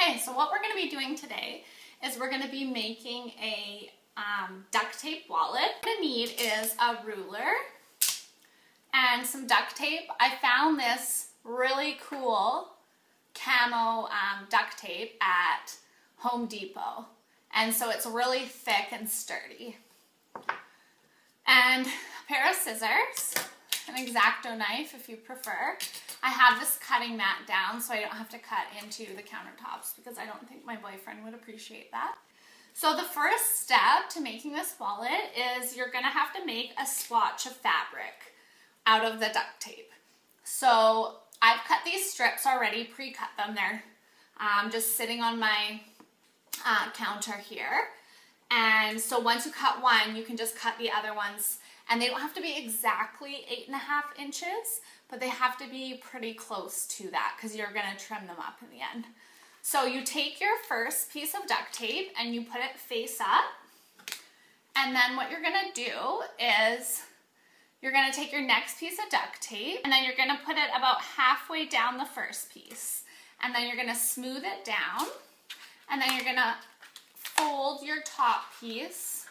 Okay, so what we're going to be doing today is we're going to be making a duct tape wallet. What we're going to need is a ruler and some duct tape. I found this really cool camo duct tape at Home Depot, and so it's really thick and sturdy. And a pair of scissors, an exacto knife if you prefer. I have this cutting mat down so I don't have to cut into the countertops because I don't think my boyfriend would appreciate that. So the first step to making this wallet is you're going to have to make a swatch of fabric out of the duct tape. So I've cut these strips already, pre-cut them. They're just sitting on my counter here. And so once you cut one, you can just cut the other ones, and they don't have to be exactly 8.5 inches, but they have to be pretty close to that because you're going to trim them up in the end. So you take your first piece of duct tape and you put it face up, and then what you're going to do is you're going to take your next piece of duct tape and then you're going to put it about halfway down the first piece, and then you're going to smooth it down, and then you're going to fold your top piece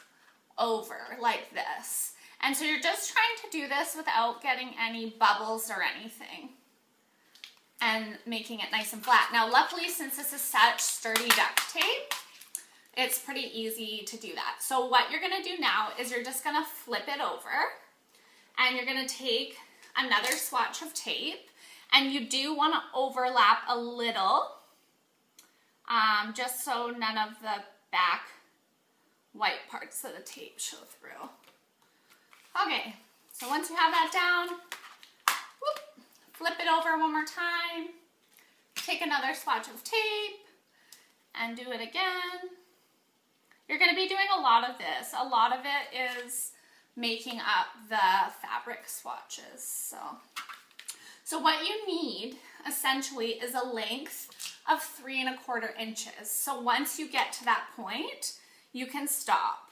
over like this. And so you're just trying to do this without getting any bubbles or anything and making it nice and flat. Now luckily, since this is such sturdy duct tape, it's pretty easy to do that. So what you're gonna do now is you're just gonna flip it over and you're gonna take another swatch of tape, and you do wanna overlap a little just so none of the back white parts of the tape show through. Okay, so once you have that down, whoop, flip it over one more time, take another swatch of tape, and do it again. You're going to be doing a lot of this. A lot of it is making up the fabric swatches. So what you need essentially is a length of 3¼ inches. So once you get to that point, you can stop.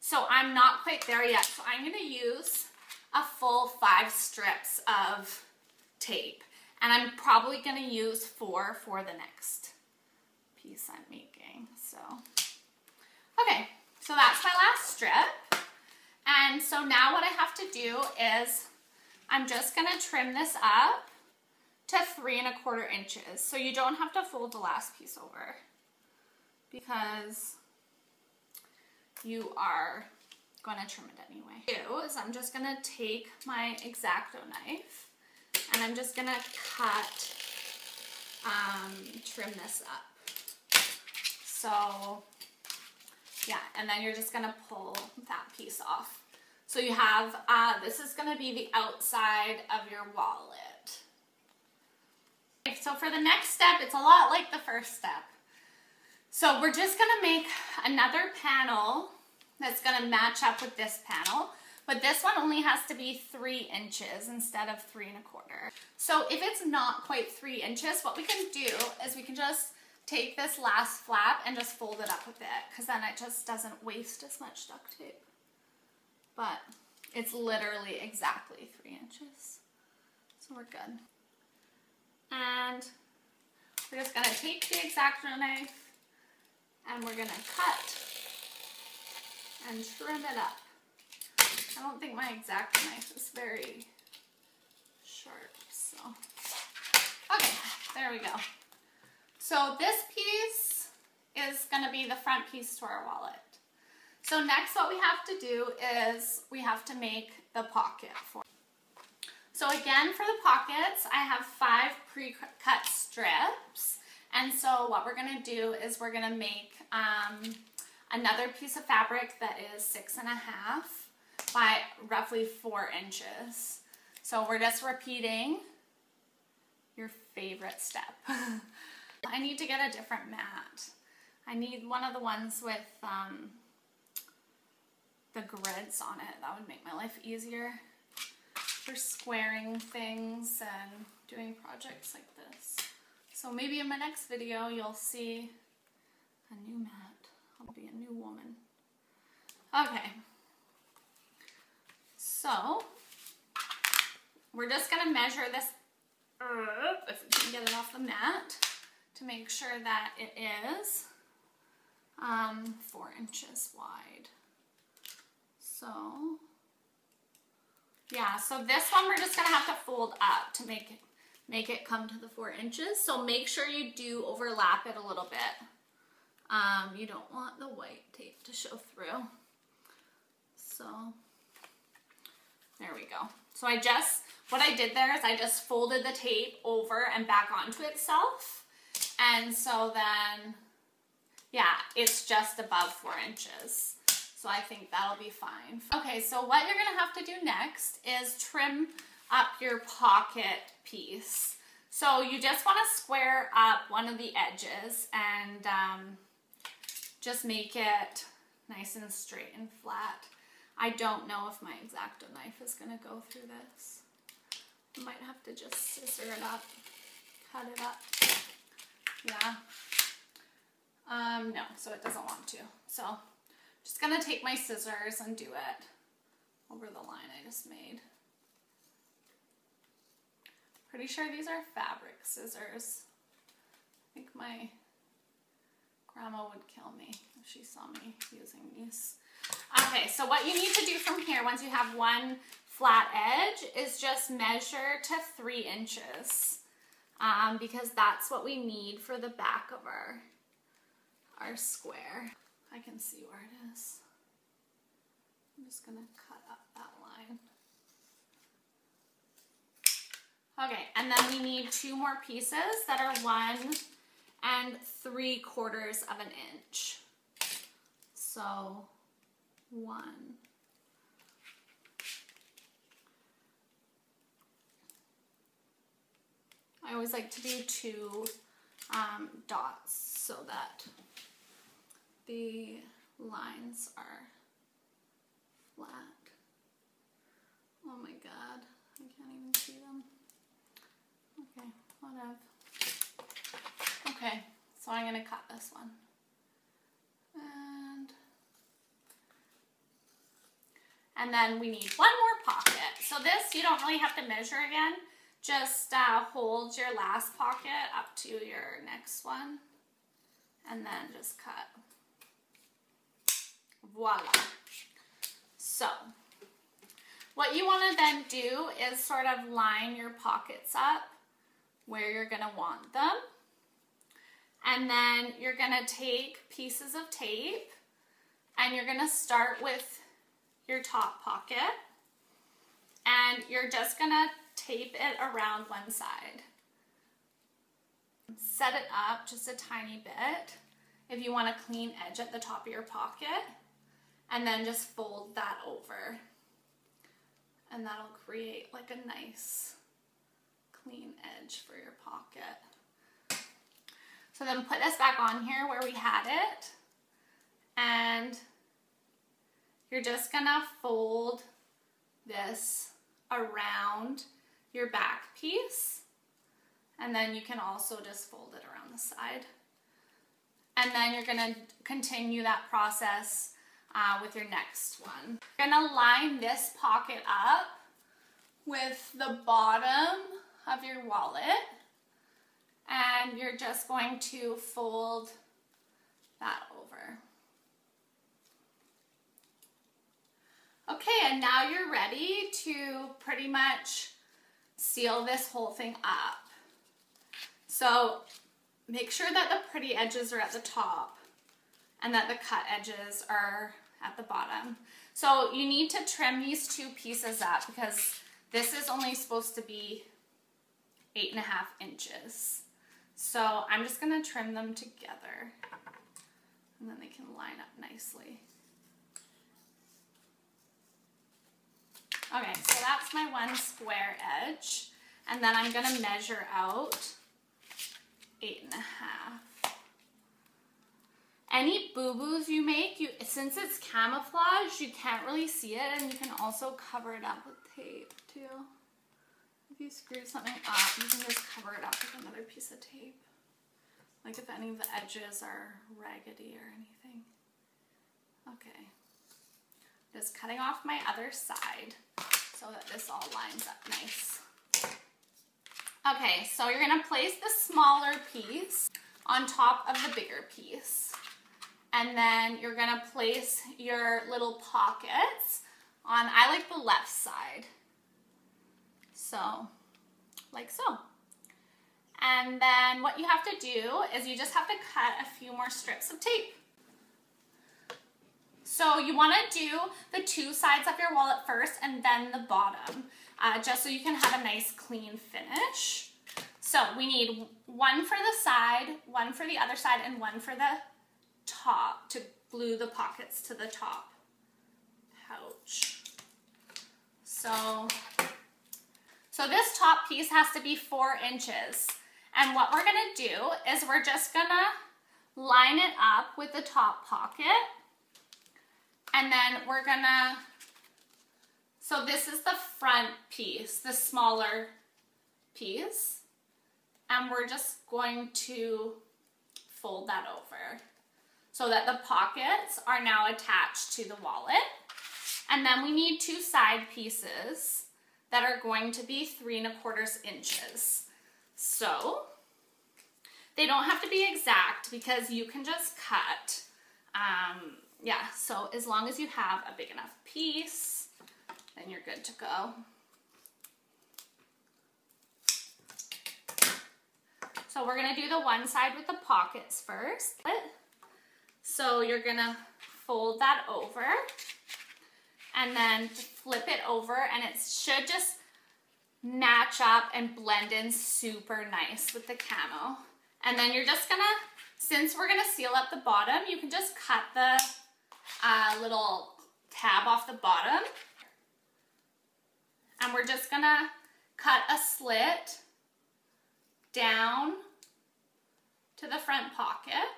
So I'm not quite there yet. So I'm going to use a full 5 strips of tape, and I'm probably going to use 4 for the next piece I'm making. So, okay, so that's my last strip. And so now what I have to do is I'm just going to trim this up to 3¼ inches. So you don't have to fold the last piece over because you are going to trim it anyway. What I do is I'm just going to take my exacto knife and I'm just going to cut, trim this up. So yeah, and then you're just going to pull that piece off. So you have, this is going to be the outside of your wallet. Okay, so for the next step, it's a lot like the first step. So we're just going to make another panel that's going to match up with this panel, but this one only has to be 3 inches instead of 3¼ inches. So if it's not quite 3 inches, what we can do is we can just take this last flap and just fold it up a bit, because then it just doesn't waste as much duct tape. But it's literally exactly 3 inches. So we're good. And we're just going to take the exacto knife and we're going to cut and trim it up. I don't think my exacto knife is very sharp, so. Okay, there we go. So this piece is going to be the front piece to our wallet. So next what we have to do is we have to make the pocket for it. So again, for the pockets, I have 5 pre-cut strips. And so what we're going to do is we're going to make another piece of fabric that is 6.5 by roughly 4 inches. So we're just repeating your favorite step. I need to get a different mat. I need one of the ones with the grids on it. That would make my life easier for squaring things and doing projects like this. So maybe in my next video you'll see a new mat. I'll be a new woman. Okay. So we're just going to measure this, if we can get it off the mat, to make sure that it is 4 inches wide. So yeah, so this one we're just gonna have to fold up to make it come to the 4 inches. So make sure you do overlap it a little bit. You don't want the white tape to show through. So there we go. So what I did there is I just folded the tape over and back onto itself. And so then, yeah, it's just above 4 inches. So I think that'll be fine. Okay, so what you're gonna have to do next is trim up your pocket piece. So you just wanna square up one of the edges and just make it nice and straight and flat. I don't know if my exacto knife is gonna go through this. I might have to just scissor it up, cut it up. Yeah. No, so it doesn't want to. So I'm just gonna take my scissors and do it over the line I just made. Pretty sure these are fabric scissors. I think my grandma would kill me if she saw me using these. Okay, so what you need to do from here, once you have one flat edge, is just measure to 3 inches. Because that's what we need for the back of our square. I can see where it is. I'm just gonna cut up that line. Okay, and then we need 2 more pieces that are 1 3/4 of an inch. So 1. I always like to do 2 dots so that the lines are flat. Oh my god, I can't even see them. Okay, whatever. Okay, so I'm gonna cut this one. And then we need 1 more pocket. So this, you don't really have to measure again. Just hold your last pocket up to your next one and then just cut. Voila. So what you want to then do is sort of line your pockets up where you're going to want them. And then you're going to take pieces of tape and you're going to start with your top pocket and you're just going to tape it around one side. Set it up just a tiny bit if you want a clean edge at the top of your pocket, and then just fold that over. And that'll create like a nice clean edge for your pocket. So then put this back on here where we had it, and you're just gonna fold this around your back piece, and then you can also just fold it around the side. And then you're gonna continue that process with your next one. You're gonna line this pocket up with the bottom of your wallet, and you're just going to fold that over. Okay, and now you're ready to pretty much seal this whole thing up. So make sure that the pretty edges are at the top and that the cut edges are at the bottom. So you need to trim these 2 pieces up because this is only supposed to be 8.5 inches. So I'm just gonna trim them together and then they can line up nicely. Okay, so that's my 1 square edge, and then I'm gonna measure out 8.5. Any boo-boos you make, since it's camouflage, you can't really see it, and you can also cover it up with tape too. If you screw something up, you can just cover it up with another piece of tape. Like if any of the edges are raggedy or anything. Okay. Just cutting off my other side so that this all lines up nice. Okay, so you're gonna place the smaller piece on top of the bigger piece. And then you're gonna place your little pockets on, I like the left side. So, like so. And then what you have to do is you just have to cut a few more strips of tape. So you want to do the two sides of your wallet first and then the bottom, just so you can have a nice clean finish. So we need one for the side, one for the other side, and one for the top to glue the pockets to the top pouch. So this top piece has to be 4 inches. And what we're gonna do is we're just gonna line it up with the top pocket. And then we're gonna, so this is the front piece, the smaller piece. And we're just going to fold that over so that the pockets are now attached to the wallet. And then we need 2 side pieces that are going to be 3 1/4 inches. So they don't have to be exact because you can just cut. Yeah, so as long as you have a big enough piece, then you're good to go. So we're gonna do the one side with the pockets first. So you're gonna fold that over and then flip it over, and it should just match up and blend in super nice with the camo. And then you're just gonna, since we're gonna seal up the bottom, you can just cut the little tab off the bottom. And we're just gonna cut a slit down to the front pocket.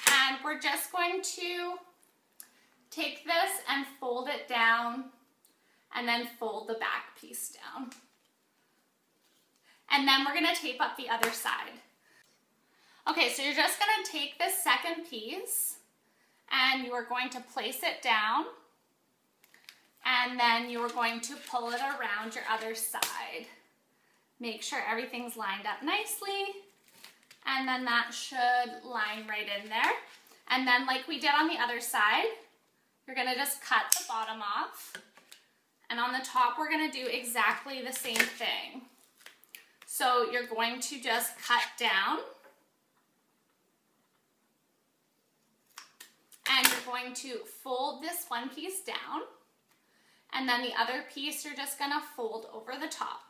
And we're just going to take this and fold it down and then fold the back piece down. And then we're gonna tape up the other side. Okay, so you're just gonna take this second piece and you are going to place it down, and then you are going to pull it around your other side. Make sure everything's lined up nicely, and then that should line right in there. And then like we did on the other side, you're gonna just cut the bottom off, and on the top we're gonna do exactly the same thing. So you're going to just cut down, and you're going to fold this one piece down, and then the other piece you're just gonna fold over the top.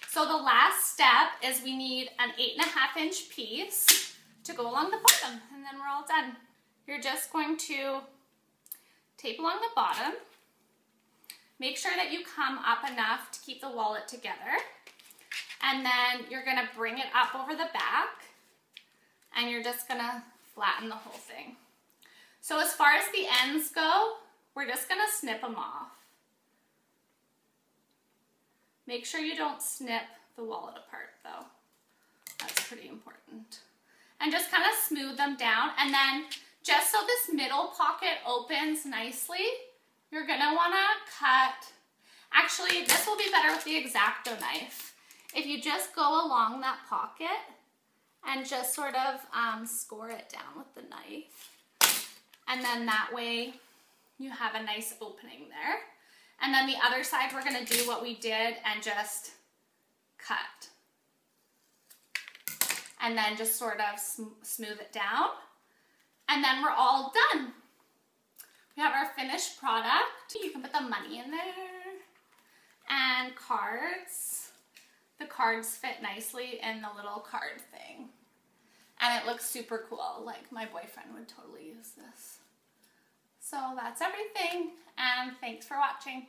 So the last step is we need an 8.5 inch piece to go along the bottom, and then we're all done. You're just going to tape along the bottom. Make sure that you come up enough to keep the wallet together. And then you're gonna bring it up over the back, and you're just gonna flatten the whole thing. So as far as the ends go, we're just gonna snip them off. Make sure you don't snip the wallet apart though. That's pretty important. And just kind of smooth them down, and then just so this middle pocket opens nicely, you're gonna wanna cut, actually this will be better with the exacto knife. If you just go along that pocket and just sort of score it down with the knife. And then that way you have a nice opening there. And then the other side we're gonna do what we did and just cut. And then just sort of smooth it down. And then we're all done. We have our finished product. You can put the money in there and cards. The cards fit nicely in the little card thing. And it looks super cool. Like my boyfriend would totally use this. So that's everything, and thanks for watching.